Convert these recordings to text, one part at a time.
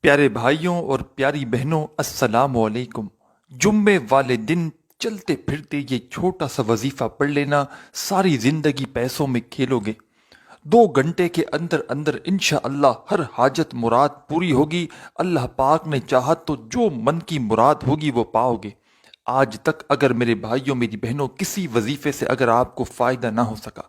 प्यारे भाइयों और प्यारी बहनों, अस्सलाम वालेकुम। जुम्मे वाले दिन चलते फिरते ये छोटा सा वजीफा पढ़ लेना, सारी जिंदगी पैसों में खेलोगे। 2 घंटे के अंदर अंदर इंशाअल्लाह हर हाजत मुराद पूरी होगी। अल्लाह पाक ने चाहा तो जो मन की मुराद होगी वो पाओगे। आज तक अगर मेरे भाइयों मेरी बहनों किसी वजीफे से अगर आपको फायदा ना हो सका,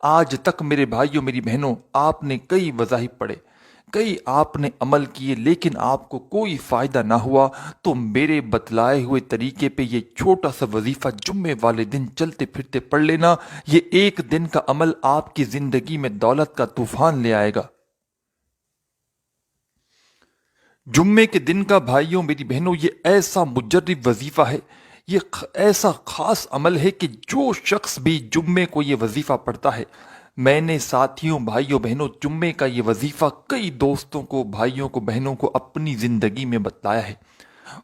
आज तक मेरे भाइयों मेरी बहनों आपने कई वज़ाहिब पढ़े, कई आपने अमल किए, लेकिन आपको कोई फायदा ना हुआ, तो मेरे बतलाए हुए तरीके पे ये छोटा सा वजीफा जुम्मे वाले दिन चलते फिरते पढ़ लेना। ये एक दिन का अमल आपकी जिंदगी में दौलत का तूफान ले आएगा। जुम्मे के दिन का भाइयों मेरी बहनों ये ऐसा मुजर्रिब वजीफा है, ये ऐसा खास अमल है कि जो शख्स भी जुम्मे को ये वजीफा पढ़ता है, मैंने साथियों भाइयों बहनों जुम्मे का ये वजीफा कई दोस्तों को, भाइयों को, बहनों को अपनी जिंदगी में बतलाया है।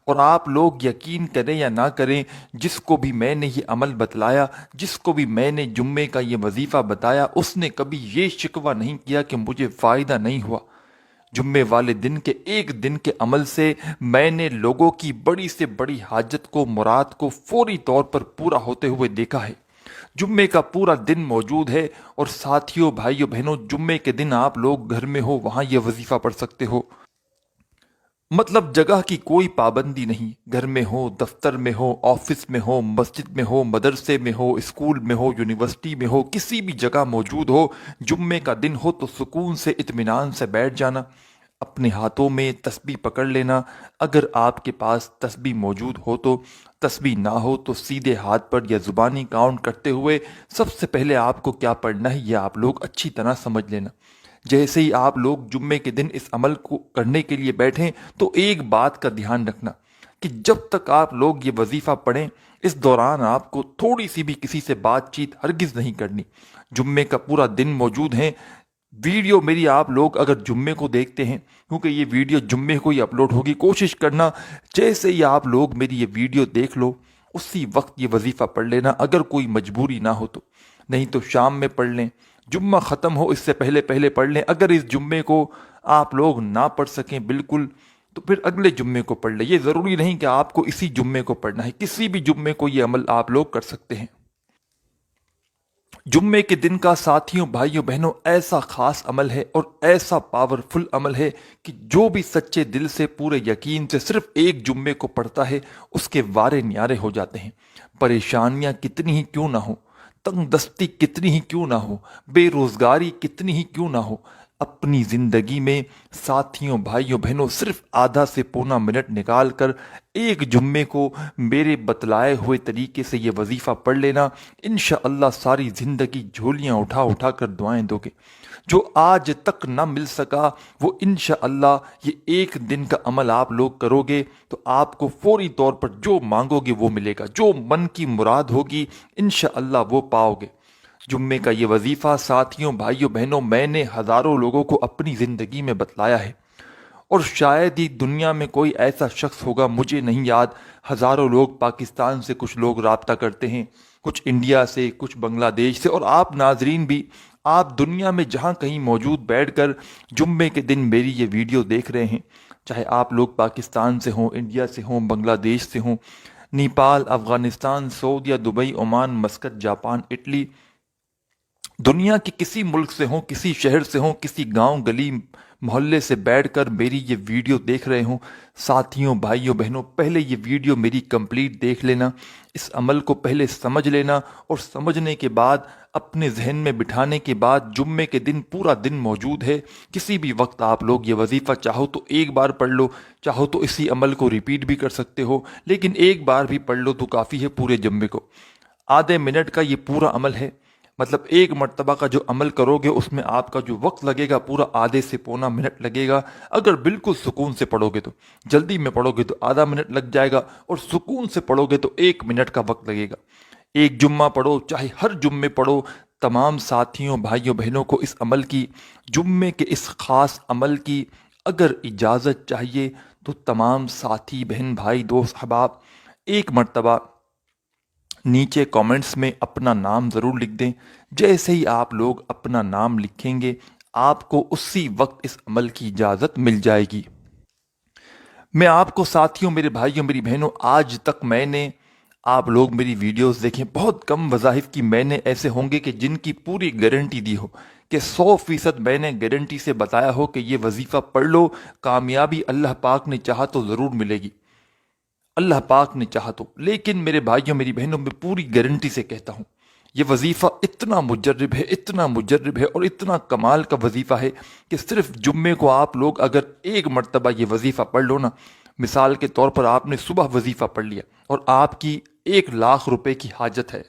और आप लोग यकीन करें या ना करें, जिसको भी मैंने ये अमल बतलाया, जिसको भी मैंने जुम्मे का ये वजीफा बताया, उसने कभी ये शिकवा नहीं किया कि मुझे फायदा नहीं हुआ। जुम्मे वाले दिन के एक दिन के अमल से मैंने लोगों की बड़ी से बड़ी हाजत को, मुराद को फौरी तौर पर पूरा होते हुए देखा है। जुम्मे का पूरा दिन मौजूद है। और साथियों भाइयों बहनों, जुम्मे के दिन आप लोग घर में हो, वहां यह वजीफा पढ़ सकते हो। मतलब जगह की कोई पाबंदी नहीं, घर में हो, दफ्तर में हो, ऑफिस में हो, मस्जिद में हो, मदरसे में हो, स्कूल में हो, यूनिवर्सिटी में हो, किसी भी जगह मौजूद हो, जुम्मे का दिन हो तो सुकून से इत्मीनान से बैठ जाना, अपने हाथों में तस्बीह पकड़ लेना। अगर आपके पास तस्बीह मौजूद हो तो, तस्बीह ना हो तो सीधे हाथ पर या जुबानी काउंट करते हुए सबसे पहले आपको क्या पढ़ना है यह आप लोग अच्छी तरह समझ लेना। जैसे ही आप लोग जुम्मे के दिन इस अमल को करने के लिए बैठें तो एक बात का ध्यान रखना कि जब तक आप लोग ये वजीफा पढ़ें, इस दौरान आपको थोड़ी सी भी किसी से बातचीत हरगिज नहीं करनी। जुम्मे का पूरा दिन मौजूद है। वीडियो मेरी आप लोग अगर जुम्मे को देखते हैं, क्योंकि ये वीडियो जुम्मे को ही अपलोड होगी, कोशिश करना जैसे ही आप लोग मेरी ये वीडियो देख लो उसी वक्त ये वजीफा पढ़ लेना, अगर कोई मजबूरी ना हो तो। नहीं तो शाम में पढ़ लें, जुम्मा ख़त्म हो इससे पहले पहले पढ़ लें। अगर इस जुम्मे को आप लोग ना पढ़ सकें बिल्कुल, तो फिर अगले जुम्मे को पढ़ लें। ये ज़रूरी नहीं कि आपको इसी जुम्मे को पढ़ना है, किसी भी जुम्मे को ये अमल आप लोग कर सकते हैं। जुम्मे के दिन का साथियों भाइयों बहनों ऐसा खास अमल है और ऐसा पावरफुल अमल है कि जो भी सच्चे दिल से, पूरे यकीन से सिर्फ एक जुम्मे को पढ़ता है, उसके वारे न्यारे हो जाते हैं। परेशानियां कितनी ही क्यों ना हो, तंगदस्ती कितनी ही क्यों ना हो, बेरोजगारी कितनी ही क्यों ना हो, अपनी जिंदगी में साथियों भाइयों बहनों सिर्फ आधा से पौना मिनट निकाल कर एक जुम्मे को मेरे बतलाए हुए तरीके से ये वजीफा पढ़ लेना। इंशाअल्लाह सारी जिंदगी झोलियां उठा उठा कर दुआएं दोगे। जो आज तक ना मिल सका वो इंशाअल्लाह ये एक दिन का अमल आप लोग करोगे तो आपको फौरी तौर पर जो मांगोगे वो मिलेगा, जो मन की मुराद होगी इंशाअल्लाह वो पाओगे। जुम्मे का ये वजीफा साथियों भाइयों बहनों मैंने हजारों लोगों को अपनी जिंदगी में बतलाया है, और शायद ही दुनिया में कोई ऐसा शख्स होगा, मुझे नहीं याद। हजारों लोग पाकिस्तान से, कुछ लोग राब्ता करते हैं, कुछ इंडिया से, कुछ बांग्लादेश से, और आप नाजरीन भी, आप दुनिया में जहाँ कहीं मौजूद बैठकर जुम्मे के दिन मेरी ये वीडियो देख रहे हैं, चाहे आप लोग पाकिस्तान से हों, इंडिया से हों, बांग्लादेश से हों, नेपाल, अफगानिस्तान, सऊदीया, Dubai, Oman, Muscat, Japan, Italy, दुनिया के किसी मुल्क से हों, किसी शहर से हों, किसी गांव गली मोहल्ले से बैठकर मेरी ये वीडियो देख रहे हों, साथियों भाइयों बहनों पहले ये वीडियो मेरी कंप्लीट देख लेना, इस अमल को पहले समझ लेना, और समझने के बाद अपने जहन में बिठाने के बाद जुम्मे के दिन पूरा दिन मौजूद है। किसी भी वक्त आप लोग ये वजीफ़ा चाहो तो एक बार पढ़ लो, चाहो तो इसी अमल को रिपीट भी कर सकते हो, लेकिन एक बार भी पढ़ लो तो काफ़ी है पूरे जुम्मे को। आधे मिनट का ये पूरा अमल है, मतलब एक मर्तबा का जो अमल करोगे उसमें आपका जो वक्त लगेगा पूरा आधे से पौना मिनट लगेगा। अगर बिल्कुल सुकून से पढ़ोगे तो, जल्दी में पढ़ोगे तो आधा मिनट लग जाएगा, और सुकून से पढ़ोगे तो 1 मिनट का वक्त लगेगा। एक जुम्मा पढ़ो, चाहे हर जुम्मे पढ़ो, तमाम साथियों भाइयों बहनों को इस अमल की, जुम्मे के इस खास अमल की अगर इजाज़त चाहिए तो तमाम साथी बहन भाई दोस्त अहबाब एक मर्तबा नीचे कमेंट्स में अपना नाम ज़रूर लिख दें। जैसे ही आप लोग अपना नाम लिखेंगे आपको उसी वक्त इस अमल की इजाज़त मिल जाएगी। میں آپ کو ساتھیوں، میرے بھائیوں، میری بہنوں، آج تک میں نے، آپ لوگ میری ویڈیوز دیکھیں، بہت کم وظائف کی میں نے ایسے ہوں گے کہ جن کی پوری گارنٹی دی ہو، کہ 100% میں نے گارنٹی سے بتایا ہو کہ یہ وظیفہ پڑھ لو، کامیابی اللہ پاک نے چاہا تو ضرور ملے گی، اللہ پاک نے چاہا تو۔ لیکن میرے بھائیوں، میری بہنوں، میں پوری گارنٹی سے کہتا ہوں، یہ وظیفہ اتنا مجرب ہے، اتنا مجرب ہے اور اتنا کمال کا وظیفہ ہے کہ صرف جمعے کو آپ لوگ اگر ایک مرتبہ یہ وظیفہ پڑھ لو نا، مثال کے طور پر آپ نے صبح وظیفہ پڑھ لیا اور آپ کی 1,00,000 روپے کی حاجت ہے،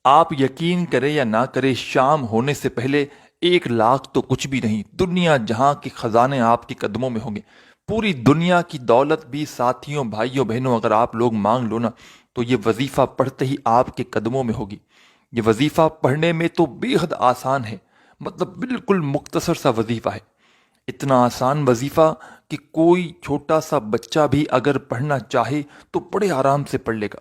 آپ یقین کریں یا نہ کریں، شام ہونے سے پہلے 1,00,000 تو کچھ بھی نہیں، دنیا جہاں کے خزانے آپ کے قدموں میں ہوں گے، پوری دنیا کی دولت بھی ساتھیوں، بھائیوں، بہنوں، اگر آپ لوگ مانگ لو نا تو یہ وظیفہ پڑھتے ہی آپ کے قدموں میں ہوگی۔ یہ وظیفہ پڑھنے میں تو بے حد آسان ہے، مطلب بالکل مختصر سا وظیفہ ہے، اتنا آسان وظیفہ کہ کوئی چھوٹا سا بچہ بھی اگر پڑھنا چاہے تو بڑے آرام سے پڑھ لے گا،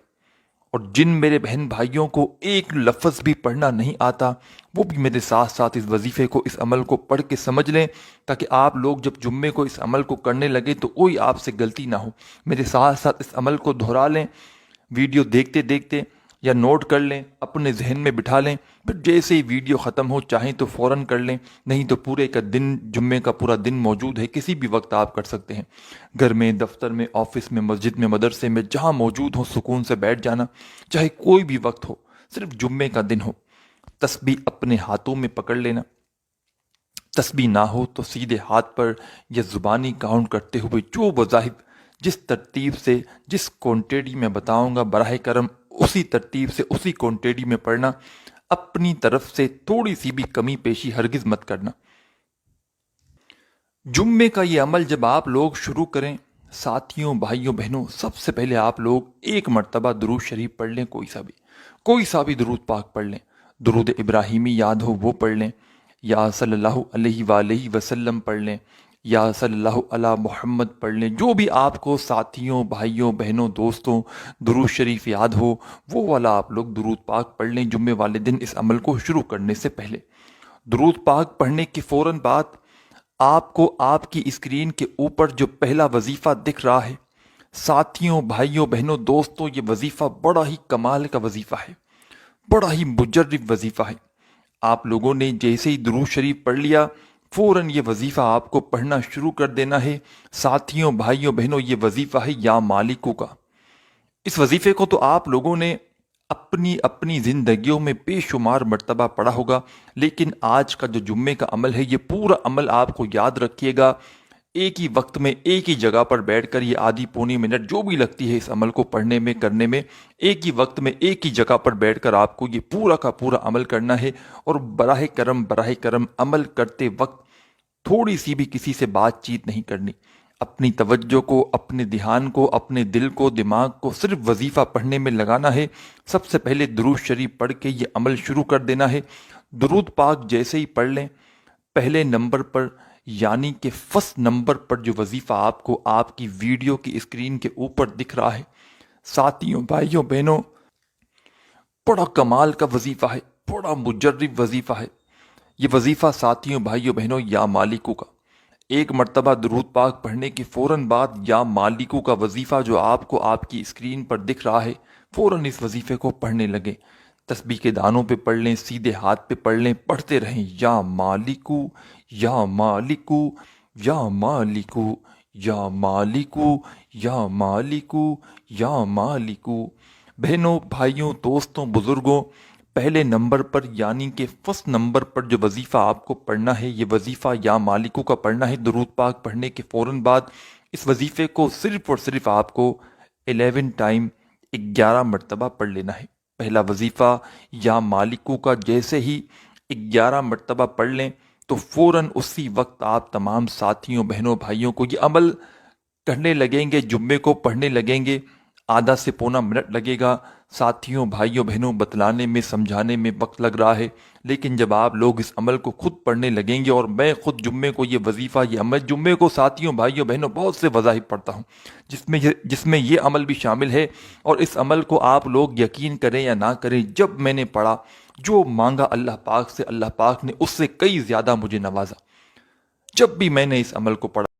اور جن میرے بہن بھائیوں کو ایک لفظ بھی پڑھنا نہیں آتا، وہ بھی میرے ساتھ ساتھ اس وظیفے کو، اس عمل کو پڑھ کے سمجھ لیں، تاکہ آپ لوگ جب جمعے کو اس عمل کو کرنے لگے تو کوئی آپ سے غلطی نہ ہو۔ میرے ساتھ ساتھ اس عمل کو دہرا لیں، ویڈیو دیکھتے دیکھتے، یا نوٹ کر لیں، اپنے ذہن میں بٹھا لیں، پھر جیسے ہی ویڈیو ختم ہو چاہیں تو فوراً کر لیں، نہیں تو پورے کا دن، جمعے کا پورا دن موجود ہے، کسی بھی وقت آپ کر سکتے ہیں، گھر میں، دفتر میں، آفس میں، مسجد میں، مدرسے میں، جہاں موجود ہو سکون سے بیٹھ جانا، چاہے کوئی بھی وقت ہو، صرف جمعے کا دن ہو، تسبیح اپنے ہاتھوں میں پکڑ لینا، تسبیح نہ ہو تو سیدھے ہاتھ پر یا زبانی کاؤنٹ کرتے ہوئے جو وظائف جس ترتیب سے، جس کوانٹیٹی میں بتاؤں گا، براہ کرم اسی ترتیب سے، اسی کوانٹیٹی میں پڑھنا، اپنی طرف سے تھوڑی سی بھی کمی پیشی ہرگز مت کرنا۔ جمعے کا یہ عمل جب آپ لوگ شروع کریں، ساتھیوں، بھائیوں، بہنوں، سب سے پہلے آپ لوگ ایک مرتبہ درود شریف پڑھ لیں، کوئی سا بھی درود پاک پڑھ لیں، درود ابراہیمی یاد ہو وہ پڑھ لیں، یا صلی اللہ علیہ وآلہ وسلم پڑھ لیں، یا صلی اللہ علی محمد پڑھ لیں، جو بھی آپ کو ساتھیوں، بھائیوں، بہنوں، دوستوں درود شریف یاد ہو وہ والا آپ لوگ درود پاک پڑھ لیں جمعے والے دن اس عمل کو شروع کرنے سے پہلے۔ درود پاک پڑھنے کے فوراً بعد آپ کو آپ کی اسکرین کے اوپر جو پہلا وظیفہ دکھ رہا ہے، ساتھیوں، بھائیوں، بہنوں، دوستوں، یہ وظیفہ بڑا ہی کمال کا وظیفہ ہے، بڑا ہی مجرب وظیفہ ہے۔ آپ لوگوں نے جیسے ہی درود شریف پڑھ لیا، فوراً یہ وظیفہ آپ کو پڑھنا شروع کر دینا ہے۔ ساتھیوں، بھائیوں، بہنوں، یہ وظیفہ ہے یا مالکو کا۔ اس وظیفے کو تو آپ لوگوں نے اپنی اپنی زندگیوں میں بے شمار مرتبہ پڑھا ہوگا، لیکن آج کا جو جمعے کا عمل ہے، یہ پورا عمل آپ کو یاد رکھیے گا، ایک ہی وقت میں ایک ہی جگہ پر بیٹھ کر، یہ آدھی پونی منٹ جو بھی لگتی ہے اس عمل کو پڑھنے میں، کرنے میں، ایک ہی وقت میں ایک ہی جگہ پر بیٹھ کر آپ کو یہ پورا کا پورا عمل کرنا ہے۔ اور براہ کرم عمل کرتے وقت تھوڑی سی بھی کسی سے بات چیت نہیں کرنی، اپنی توجہ کو، اپنے دھیان کو، اپنے دل کو، دماغ کو صرف وظیفہ پڑھنے میں لگانا ہے۔ سب سے پہلے درود شریف پڑھ کے یہ عمل شروع کر دینا ہے۔ درود پاک جیسے ہی پڑھ لیں، پہلے نمبر پر یعنی کہ فرسٹ نمبر پر جو وظیفہ آپ کو آپ کی ویڈیو کی اسکرین کے اوپر دکھ رہا ہے، ساتھیوں، بھائیوں، بہنوں، بڑا کمال کا وظیفہ ہے، بڑا مجرب وظیفہ ہے یہ وظیفہ، ساتھیوں، بھائیوں، بہنوں، یا مالکو کا۔ ایک مرتبہ درود پاک پڑھنے کے فوراً بعد یا مالکو کا وظیفہ جو آپ کو آپ کی اسکرین پر دکھ رہا ہے، فوراً اس وظیفے کو پڑھنے لگیں، تسبیح کے دانوں پہ پڑھ لیں، سیدھے ہاتھ پہ پڑھ لیں، پڑھتے رہیں، یا مالکو، یا مالکو، یا مالکو، یا مالکو، یا مالکو، یا مالکو۔ بہنوں، بھائیوں، دوستوں، بزرگوں، پہلے نمبر پر یعنی کہ فرسٹ نمبر پر جو وظیفہ آپ کو پڑھنا ہے، یہ وظیفہ یا مالکو کا پڑھنا ہے۔ درود پاک پڑھنے کے فوراً بعد اس وظیفے کو صرف اور صرف آپ کو 11 ٹائم، 11 مرتبہ پڑھ لینا ہے۔ پہلا وظیفہ یا مالکو کا جیسے ہی 11 مرتبہ پڑھ لیں تو فوراً اسی وقت آپ تمام ساتھیوں، بہنوں، بھائیوں کو یہ عمل کرنے لگیں گے، جمعے کو پڑھنے لگیں گے، آدھا سے پونا منٹ لگے گا۔ ساتھیوں، بھائیوں، بہنوں، بتلانے میں، سمجھانے میں وقت لگ رہا ہے، لیکن جب آپ لوگ اس عمل کو خود پڑھنے لگیں گے، اور میں خود جمعے کو یہ وظیفہ، یہ عمل جمعے کو، ساتھیوں، بھائیوں، بہنوں، بہت سے وظائف پڑھتا ہوں جس میں یہ عمل بھی شامل ہے، اور اس عمل کو آپ لوگ یقین کریں یا نہ کریں، جب میں نے پڑھا، جو مانگا اللہ پاک سے، اللہ پاک نے اس سے کئی زیادہ مجھے نوازا۔ جب بھی میں نے اس عمل کو پڑھا